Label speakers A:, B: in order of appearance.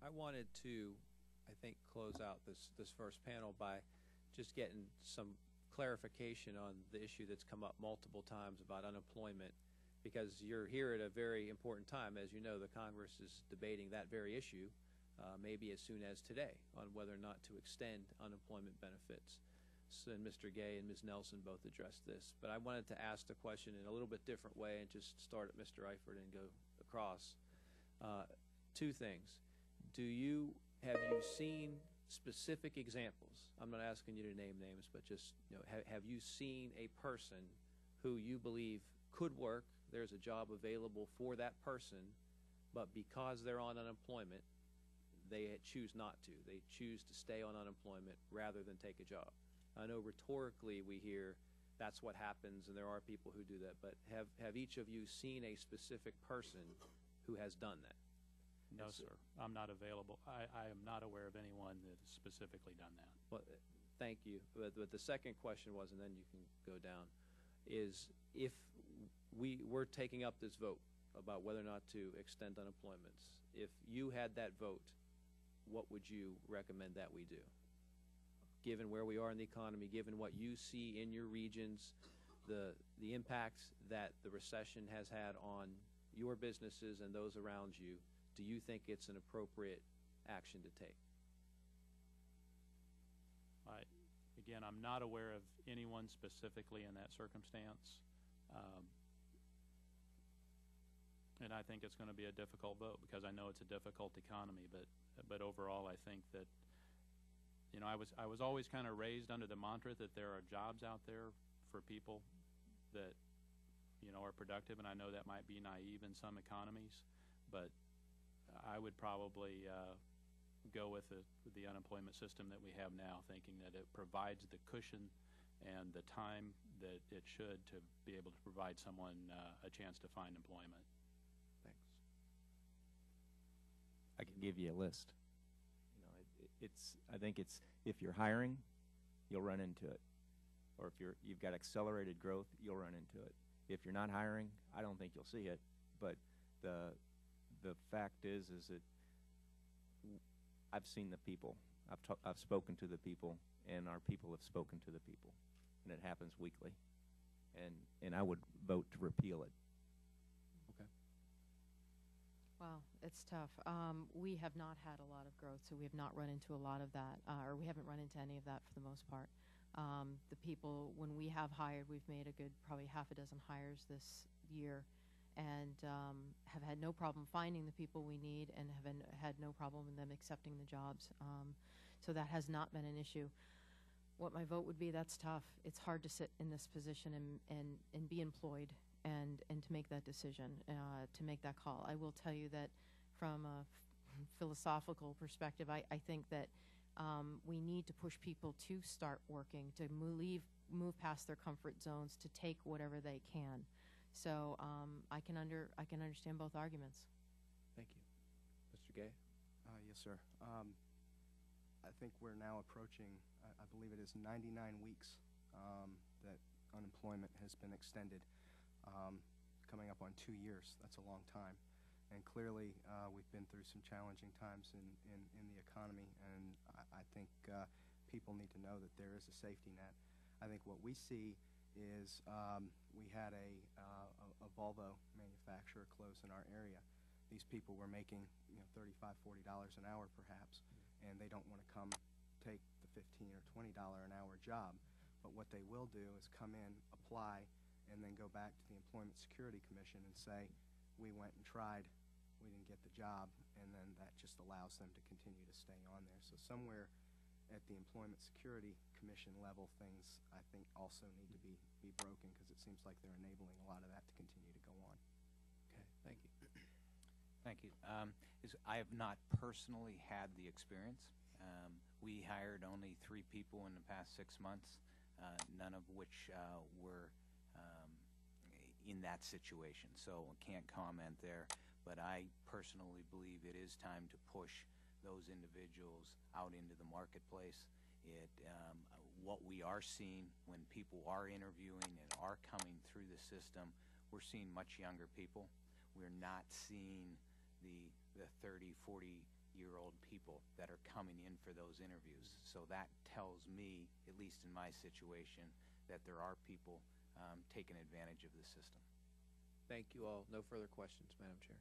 A: I wanted to, I think, close out this first panel by just getting some clarification on the issue that's come up multiple times about unemployment, because you're here at a very important time. As you know, the Congress is debating that very issue, maybe as soon as today, on whether or not to extend unemployment benefits. So, and Mr. Gay and Ms. Nelson both addressed this. But I wanted to ask the question in a little bit different way and just start at Mr. Eifert and go across. Two things. Have you seen specific examples? I'm not asking you to name names, but just, have you seen a person who you believe could work, there's a job available for that person, but because they're on unemployment, they choose not to. They choose to stay on unemployment rather than take a job? I know rhetorically we hear that's what happens, and there are people who do that, but have each of you seen a specific person who has done that?
B: No, sir. I'm not available. I am not aware of anyone that has specifically done that.
A: Well, thank you. But the second question was, and then you can go down, is if we're taking up this vote about whether or not to extend unemployments, if you had that vote, what would you recommend that we do? Given where we are in the economy, given what you see in your regions, the impacts that the recession has had on your businesses and those around you, do you think it's an appropriate action to take?
B: Again, I'm not aware of anyone specifically in that circumstance. And I think it's going to be a difficult vote because I know it's a difficult economy, but overall I think that, I was always kind of raised under the mantra that there are jobs out there for people that, are productive, and I know that might be naive in some economies, but I would probably go with the unemployment system that we have now, thinking that it provides the cushion and the time that it should to be able to provide someone a chance to find employment.
A: Thanks.
C: I can give you a list. I think it's if you're hiring, you'll run into it, or if you've got accelerated growth, you'll run into it. If you're not hiring, I don't think you'll see it. But the fact is that I've seen the people. I've spoken to the people, and our people have spoken to the people, and it happens weekly. And I would vote to repeal it.
A: Okay.
D: Well, it's tough. We have not had a lot of growth, so we have not run into a lot of that, or we haven't run into any of that for the most part. The people, when we have hired, we've made a good probably half a dozen hires this year, and have had no problem finding the people we need, and have had no problem in them accepting the jobs. So that has not been an issue. What my vote would be, that's tough. It's hard to sit in this position and be employed and to make that decision, to make that call. I will tell you that from a philosophical perspective, I think that we need to push people to start working, to move past their comfort zones, to take whatever they can. So I can understand both arguments.
A: Thank you. Mr. Gay?
E: Yes, sir. I think we're now approaching, I believe it is 99 weeks that unemployment has been extended, coming up on 2 years. That's a long time. And clearly, we've been through some challenging times in the economy, and I think people need to know that there is a safety net. I think what we see is we had a Volvo manufacturer close in our area. These people were making $35, $40 an hour perhaps, and they don't want to come take the $15 or $20 an hour job. But what they will do is come in, apply, and then go back to the Employment Security Commission and say, we went and tried, we didn't get the job, and then that just allows them to continue to stay on there. So somewhere at the Employment Security Commission level, things I think also need to be broken, because it seems like they're enabling a lot of that to continue to go on.
A: Okay, thank you.
F: Thank you. I have not personally had the experience. We hired only 3 people in the past 6 months, none of which were in that situation, so I can't comment there. But I personally believe it is time to push those individuals out into the marketplace. What we are seeing when people are interviewing and are coming through the system, we're seeing much younger people. We're not seeing the 30, 40 year-old people that are coming in for those interviews. So that tells me, at least in my situation, that there are people taking advantage of the system.
A: Thank you all. No further questions, Madam Chair.